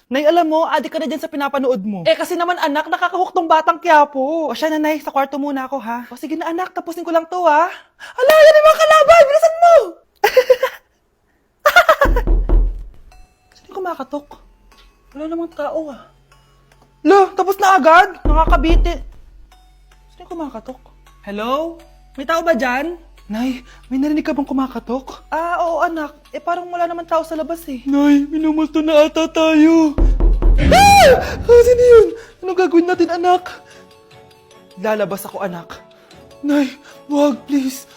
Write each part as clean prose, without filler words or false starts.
Nay, alam mo, adik ka na dyan sa pinapanood mo. Eh, kasi naman anak, nakakahook tong batang Quiapo. O siya na, Nay, sa kwarto muna ako, ha? O sige na anak, tapusin ko lang to, ha? Ala, yan yung mga kalaban! Bilisan mo! Sino kumakatok? Wala namang tao, ah. Lo, tapos na agad? Nakakabiti. Sino kumakatok? Hello? May tao ba dyan? Nay, may narinig ka bang kumakatok? Ah, oo anak. Eh parang wala naman tao sa labas eh. Nay, minumusto na ata tayo. Ah! Sino yun? Ano gagawin natin anak? Lalabas ako anak. Nay, wag please.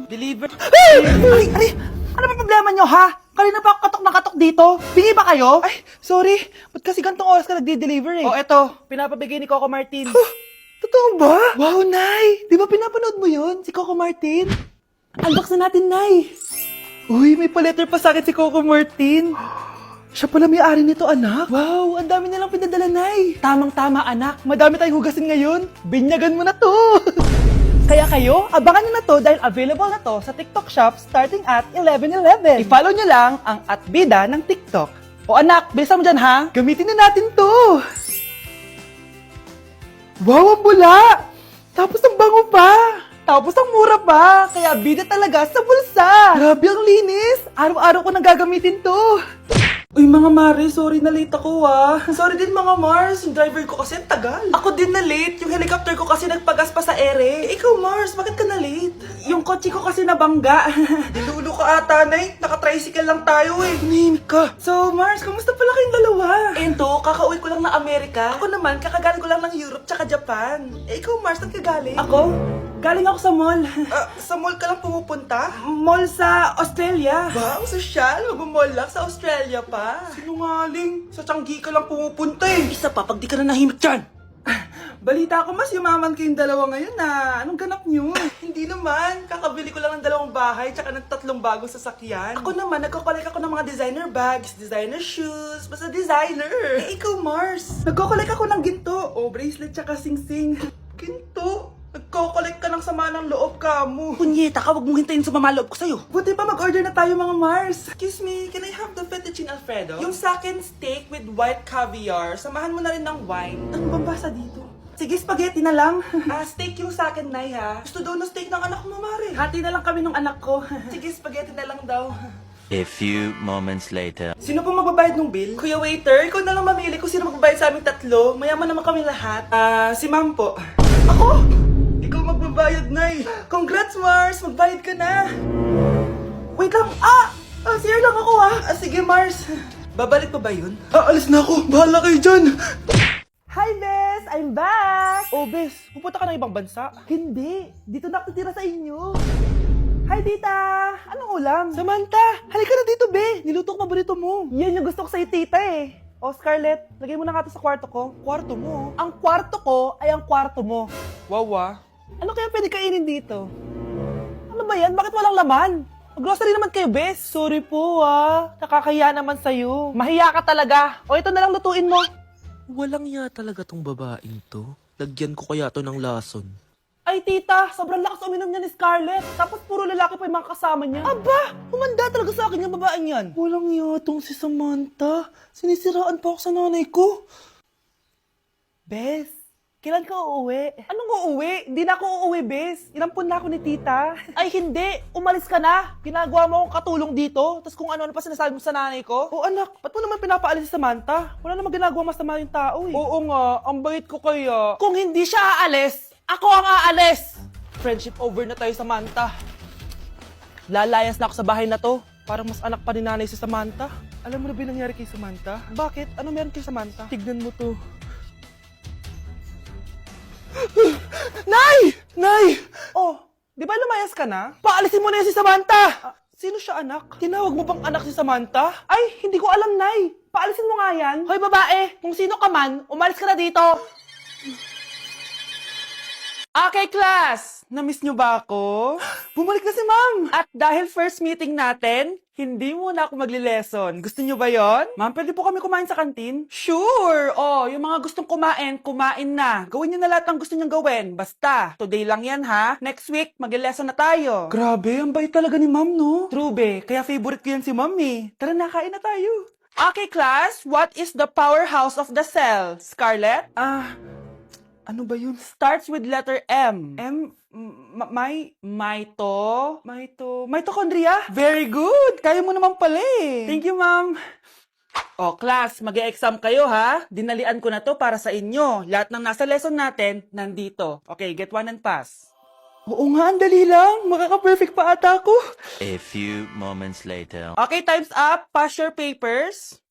Deliver. Ay! Ano ba problema nyo ha? Kanina pa ako katok na katok dito. Bingi ba kayo? Ay, sorry. Ba't kasi gantong oras ka nagde-deliver eh? Oh, eto. Pinapabigay ni Coco Martin. Totoo ba? Wow, Nay! Di ba pinapanood mo yun? Si Coco Martin? Unbox na natin, Nay! Uy, may pa-letter pa sa akin si Coco Martin. Siya pala may-ari nito, anak. Wow, ang dami nilang pinadala, Nay. Tamang-tama, anak. Madami tayong hugasin ngayon. Binyagan mo na to. Kaya kayo, abangan nyo na to dahil available na to sa TikTok Shop starting at 11:11. I-follow nyo lang ang @bida ng TikTok. O anak, bilisan mo dyan ha. Gamitin na natin to. Wow, ang bula! Tapos ang bango pa! Tapos ang mura pa! Kaya bida talaga sa bulsa! Grabe ang linis! Araw-araw ko nang gagamitin to! Uy mga Mare, sorry na late ako ah. Sorry din mga Mars, yung driver ko kasi tagal. Ako din na late, yung helicopter ko kasi nagpagas pa sa ere. Eh, ikaw Mars, bakit ka na late? Yung kotse ko kasi nabangga. Dilulo ka ata, Nay. Naka-tricycle lang tayo eh. Tumihimik ka. So Mars, kamusta pala kayong dalawa? Ento, kakauwi ko lang na Amerika. Ako naman, kakagaling ko lang ng Europe tsaka Japan. Eh, ikaw Mars, saan ka galing? Ako? Galing ako sa mall. Sa mall ka lang pumupunta? Mall sa Australia. Ba, ang sosyal. Mag-mall lang sa Australia pa. Sinungaling. Sa Changi ka lang pumupunta eh. Isa pa, pag di ka na nahimik dyan. Balita ko mas yumaman kayong dalawa ngayon na. Anong ganap nyo? Hindi naman. Kakabili ko lang ng 2 bahay tsaka ng 3 bagong sasakyan. Ako naman, nagko-collect ako ng mga designer bags, designer shoes, basta designer. Eh, ikaw Mars. Nagko-collect ako ng ginto. O, bracelet tsaka sing-sing. Ginto? Nagko-collect ka ng sama ng loob ka mo. Punyeta ka, wag mong hintayin sumama loob ko sa'yo. Buti pa mag-order na tayo mga Mars. Excuse me, can I have the fettuccine Alfredo? Yung sa akin steak with white caviar. Samahan mo na rin ng wine. Ano bang basa dito? Sige, spaghetti na lang. Steak yung sa akin, Nay, ha? Gusto daw ng steak ng anak mo, Mare. Hati na lang kami ng anak ko. Sige, spaghetti na lang daw. A few moments later. Sino pong magbabayad ng bill? Kuya waiter, ikaw na lang mamili kung sino magbabayad sa aming 3. Mayaman naman kami lahat. Si ma'am po. Ako? Ikaw magbabayad, Nay. Congrats, Mars. Magbayad ka na. Wait lang. CR lang ako, ha? Sige, Mars. Babalik pa ba yun? Alis na ako. Bahala kayo dyan. Hi, Bes! I'm back! Oh, Bes, pupunta ka ng ibang bansa? Hindi. Dito na ako titira sa inyo. Hi, Tita! Anong ulam? Samantha, halika na dito, Be! Niluto ko paborito mo. Yan yung gusto ko sa'yo, Tita, eh. Oh, Scarlett, lagay mo na nga to sa kwarto ko. Kwarto mo? Ang kwarto ko ay ang kwarto mo. Wawa. Ano kaya pwede kainin dito? Ano ba yan? Bakit walang laman? Grocery naman kayo, Bes. Sorry po, nakakahiya naman sa'yo. Mahiya ka talaga. O, ito na lang lutuin mo. Walang ya talaga tong babaeng to. Lagyan ko kaya to ng lason. Ay, tita, sobrang lakas uminom niya ni Scarlett. Tapos puro lalaki pa yung mga kasama niya. Aba, humanda talaga sa akin yung babaeng yan. Walang yatong si Samantha. Sinisiraan pa ako sa nanay ko. Bes, kailan ka uuwi? Anong uuwi? Hindi na ako uuwi, Bes. Inampun na ako ni tita. Ay, hindi. Umalis ka na. Ginagawa mo akong katulong dito. Tapos kung ano-ano pa sinasabi mo sa nanay ko. O anak, ba't mo naman pinapaalis si Samantha? Wala namang ginagawa masama yung tao eh. Oo nga, ang bait ko kaya. Kung hindi siya aalis, ako ang aalis! Friendship over na tayo, Samantha. Lalayas na ako sa bahay na to. Parang mas anak pa ni nanay si Samantha. Alam mo na ba yung nangyari kay Samantha? Bakit? Ano meron kay Samantha? Tignan mo to. Nay! Nay! Oh, di ba lumayas ka na? Paalisin mo na yan si Samantha! Sino siya anak? Tinawag mo bang anak si Samantha? Ay, hindi ko alam, Nay. Paalisin mo nga yan. Hoy babae, kung sino ka man, umalis ka na dito. Okay, class! Namiss nyo ba ako? Bumalik na si ma'am! At dahil first meeting natin, hindi muna ako magle-lesson. Gusto nyo ba yon? Ma'am, pwede po kami kumain sa kantin? Sure! Oh, yung mga gustong kumain, kumain na. Gawin nyo na lahat ng gusto nyong gawin. Basta, today lang yan ha. Next week, magle-lesson na tayo. Grabe, ang bait talaga ni ma'am, no? True, be. Kaya favorite ko yan si ma'am eh. Tara na, kain na tayo. Okay, class. What is the powerhouse of the cell? Scarlett? Ano ba yun? Starts with letter M. Mitochondria? Very good! Kaya mo naman pala eh. Thank you, ma'am. Oh, class, mag-e-exam kayo ha. Dinalian ko na to para sa inyo. Lahat ng nasa lesson natin, nandito. Okay, get one and pass. Oo nga, ang dali lang. Makaka-perfect pa ata ako. A few moments later. Okay, time's up. Pass your papers.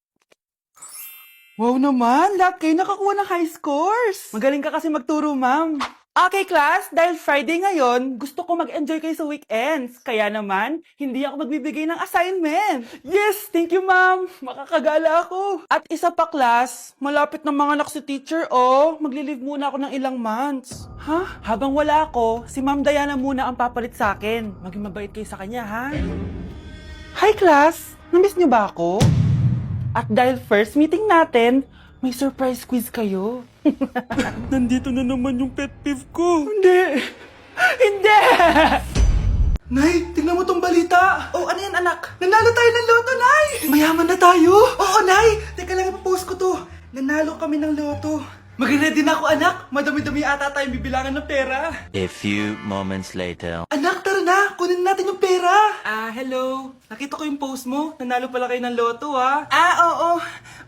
Wow naman, lahat kayo nakakuha ng high scores. Magaling ka kasi magturo, ma'am. Okay, class, dahil Friday ngayon, gusto ko mag-enjoy kayo sa weekends. Kaya naman, hindi ako magbibigay ng assignment. Yes, thank you, ma'am. Makakagala ako. At isa pa, class, malapit na mga anak si teacher, oh. Magli-leave muna ako ng ilang months. Ha? Habang wala ako, si Ma'am Diana muna ang papalit sa akin. Maging mabait kayo sa kanya, ha? Hi, class. Namiss niyo ba ako? At dahil first meeting natin, may surprise quiz kayo. Nandito na naman yung pet peeve ko. Hindi! Hindi! Nay, tingnan mo tong balita. Oh, ano yan, anak? Nanalo tayo ng loto, Nay! Mayaman na tayo? Oo, Nay! Teka lang, ipapost ko to. Nanalo kami ng loto. Mag-ready na ako, anak. Madami-dami ata tayong bibilangan ng pera. A few moments later. Anak, tara na! Kunin natin yung pera! Hello. Nakita ko yung post mo. Nanalo pala kayo ng loto, ha? Oo.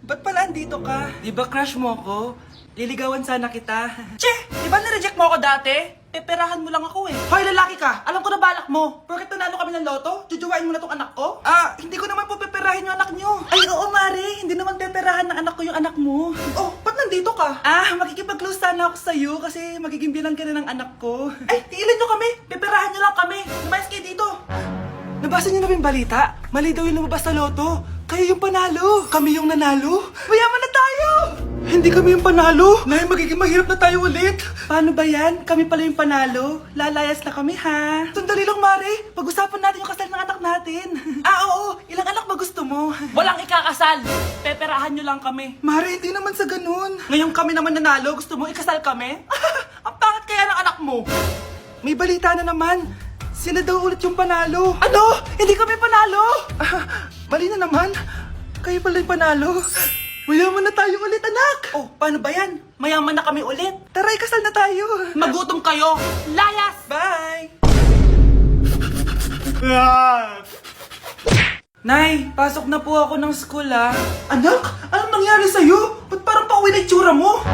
Ba't pala andito ka? Di ba crush mo ko? Liligawan sana kita. Che! Di ba nireject mo ako dati? Peperahan mo lang ako eh. Hoy, lalaki ka! Alam ko na balak mo. Porket nanalo kami ng loto, jujuwain mo na tong anak ko? Hindi ko naman po peperahin yung anak nyo. Ay, oo, Mari. Hindi naman peperahan ng anak ko yung anak mo. Oh, ba't nandito ka? Makikipag-close sana ako sa'yo kasi magiging bilang ka na ng anak ko. Ay, tiilan nyo kami. Peperahan nyo lang kami. Lumayas kayo dito. Nabasa niyo na ba yung balita? Mali daw yung lumabas sa loto. Kayo yung panalo. Kami yung nanalo. Mayaman na tayo! Hindi kami yung panalo. Nay, magiging mahirap na tayo ulit. Paano ba yan? Kami pala yung panalo. Lalayas na kami, ha? Sandali lang, Mari. Pag-usapan natin yung kasal ng anak natin. Oo. Ilang anak ba gusto mo? Walang ikakasal. Peperahan nyo lang kami. Mari, hindi naman sa ganun. Ngayong kami naman nanalo, gusto mo ikasal kami? Ang pangit kaya ng anak mo. May balita na naman. Sila daw ulit yung panalo. Ano? Hindi kami panalo! Bali na naman. Kayo pala yung panalo. Mayaman na tayo ulit, anak! Oh, paano ba yan? Mayaman na kami ulit. Tara, ikasal na tayo. Magutom kayo. Layas! Bye! Nay, pasok na po ako ng school, ha? Anak? Anong nangyari sa'yo? Ba't parang pauwi na itsura mo?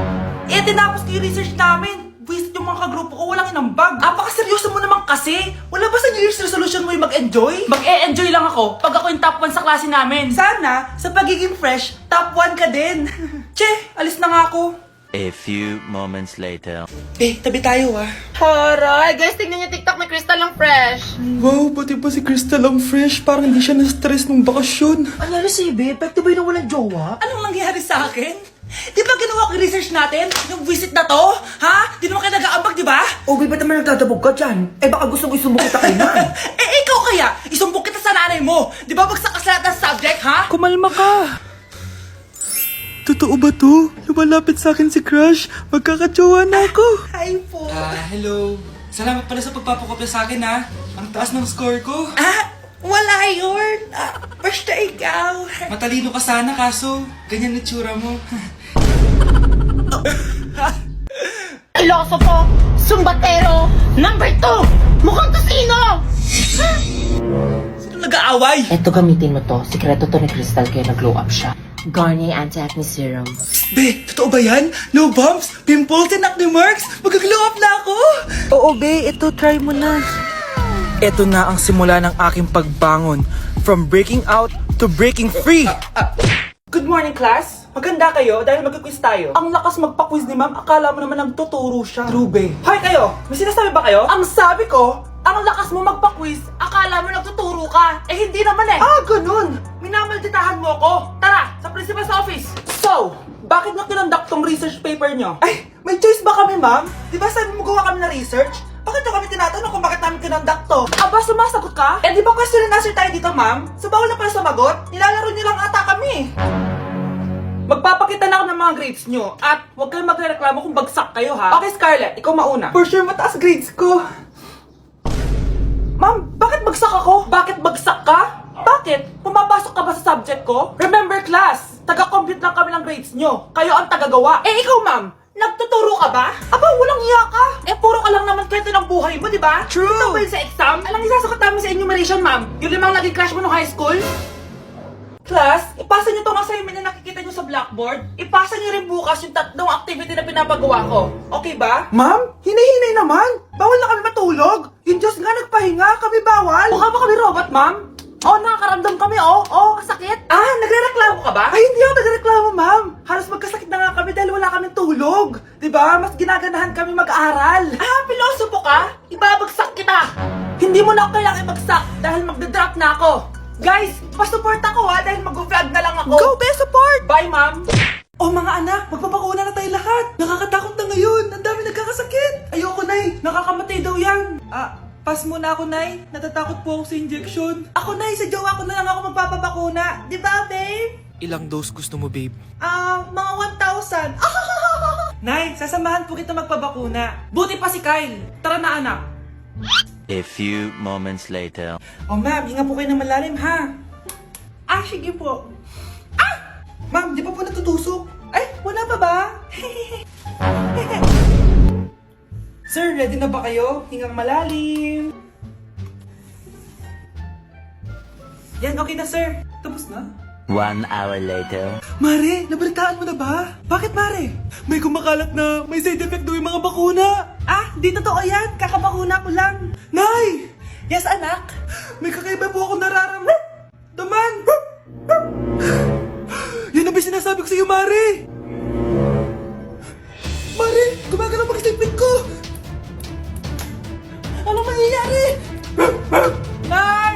Tinapos ko yung research namin. Visit yung mga kagrupo ko, walang inambag. Seryoso mo naman kasi. Wala ba sa New Year's resolution mo yung mag-enjoy? Mag-e-enjoy lang ako pag ako yung top 1 sa klase namin. Sana, sa pagiging fresh, top 1 ka din. Che, alis na nga ako. A few moments later. Tabi tayo ah. Horay! Guys, tignan niyo TikTok ni Crystal ang fresh. Wow, pati pa si Crystal ang fresh. Parang hindi siya na-stress nung bakasyon. Ano si Ibe? Pwede ba yung walang jowa? Anong nangyari sa akin? Di ba ginawa ko yung research natin? Yung visit na to? Ha? Di naman kayo nag-aambag, di ba? O, ba't naman nagdadabog ka dyan? Baka gusto mo isumbok kita kay Nan. Ikaw kaya? Isumbok kita sa nanay mo. Di ba bagsak ka sa lahat ng subject, ha? Kumalma ka. Totoo ba to? Lumalapit sa akin si Crush. Magkakajowa na ako. Hi po. Hello. Salamat pala sa pagpapakopya sa akin, ha? Ang taas ng score ko. Wala yun. Basta ikaw. Matalino ka sana, kaso ganyan na tsura mo. Filosofo, sumbatero, number 2, mukhang kasino! Sino nag-aaway? Eto, gamitin mo to. Sikreto to ni Crystal kaya nag-glow up siya. Garnier Anti-Acne Serum. Be, totoo ba yan? No bumps, pimples, and acne marks? Mag-glow up na ako! Oo, be. Ito, try mo na. Ito na ang simula ng aking pagbangon. From breaking out to breaking free. Good morning, class. Maganda kayo dahil mag-quiz tayo. Ang lakas magpa-quiz ni ma'am, akala mo naman nagtuturo siya. True, be. Hoy kayo, may sinasabi ba kayo? Ang sabi ko, ang lakas mo magpa-quiz, akala mo nagtuturo ka. Hindi naman eh. Ganun. Minamalditahan mo ako. Tara, sa principal's office. So, bakit nyo kinonduct tong research paper nyo? Ay, may choice ba kami, ma'am? Di ba sabi mo gawa kami na research? Bakit nyo kami tinatanong kung bakit namin kinonduct to? Sumasagot ka? Di ba question and answer tayo dito, ma'am? So, bawal na pala sumagot? Nilalaro nyo lang ata kami. Magpapakita na ako ng mga grades nyo. At huwag kayong magreklamo kung bagsak kayo, ha? Okay, Scarlett, ikaw mauna. For sure, mataas grades ko. Ma'am, bakit bagsak ako? Bakit bagsak ka? Bakit? Pumapasok ka ba sa subject ko? Remember class, taga-compute lang kami ng grades nyo. Kayo ang taga-gawa. Eh ikaw ma'am, nagtuturo ka ba? Aba, walang iya ka. Eh puro ka lang naman kwento ng buhay mo, di ba? True. Ito ba yun sa exam? Alang isasagot namin sa enumeration ma'am. Yung limang naging crush mo nung high school? Class, ipasa niyo tong assignment na nakikita niyo sa blackboard. Ipasa niyo rin bukas yung tatlong activity na pinapagawa ko. Okay ba? Ma'am, hinay-hinay naman. Bawal na kami matulog. Yung Diyos nga nagpahinga, kami bawal. Mukha ba kami robot, ma'am? Oo, nakakaramdam kami, kasakit. Ah, nagrereklamo ka ba? Ay, hindi ako nagrereklamo, ma'am. Halos magkasakit na nga kami dahil wala kaming tulog. Diba? Mas ginaganahan kami mag-aaral. Ah, pilosopo ka? Ibabagsak kita. Hindi mo na ako kailangang ibagsak dahil magdadrop na ako. Guys, pa-support ako dahil mag-vlog na lang ako. Go, best support! Bye, ma'am! Oh, mga anak, magpapakuna na tayo lahat. Nakakatakot na ngayon. Ang dami nagkakasakit. Ayoko, Nay. Nakakamatay daw yan. Pass muna ako, Nay. Natatakot po ako sa injection. Ako, Nay. Sa jowa ko na lang ako magpapabakuna. Di ba, babe? Ilang dose gusto mo, babe? Mga 1,000. Nay, sasamahan po kita magpabakuna. Buti pa si Kyle. Tara na, anak. A few moments later. Oh, ma'am, hinga po kayo ng malalim, ha? Sige po. Ma'am, di pa po natutusok? Ay, wala pa ba? Sir, ready na ba kayo? Hingang malalim. Yan, okay na, sir. Tapos na? 1 hour later. Mare, nabalitaan mo na ba? Bakit, Mare? May kumakalat na may side effect daw yung mga bakuna. Di totoo yan. Kakabakuna ko lang. Nay! Yes, anak? May kakaiba po ako nararamdaman. Yan ang ba sinasabi ko sa iyo, Mare? Mare, gumagalaw mag-isipin ko. Anong mangyayari? Nay!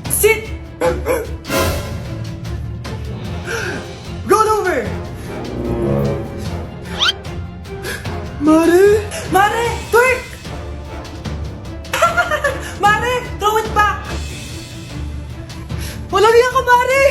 Sit! Roll over! Mare! Mare! Twerk! Mare! Throw it back! Walang iya ka, Mare!